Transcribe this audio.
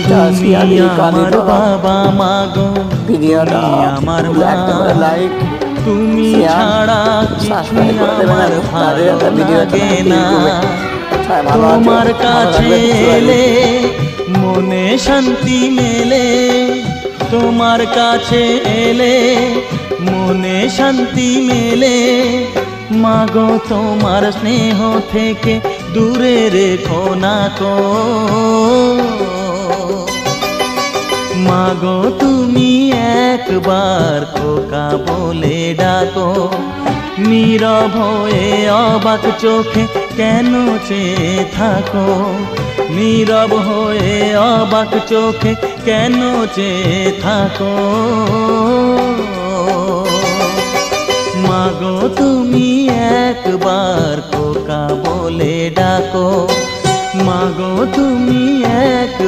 একটা সিয়ারি কানে ধরা বাবা মাগো, ভিডিওটা আমার একটা করে লাইক তুমি ছাড়া সাবস্ক্রাইব করে দেবেন আমার এবং ভালো তাদের একটা ভিডিওটা লাগে না। সবাই ভালো আছো, তোমার ভালো কাছে থাকবেন, সুস্থ থাকবেন। এলে মনে শান্তি মেলে, তোমার কাছে এলে মনে শান্তি মেলে। মাগো তোমার স্নেহ থেকে দূরে রেখো না কো। মাগো তুমি একবার খোকা বলে ডাকো, নীরব হয়ে অবাক চোখে কেন চেয়ে থাকো, নীরব হয়ে অবাক চোখে কেন চেয়ে থাকো। মাগো তুমি একবার খোকা বলে ডাকো, মাগো তুমি একবার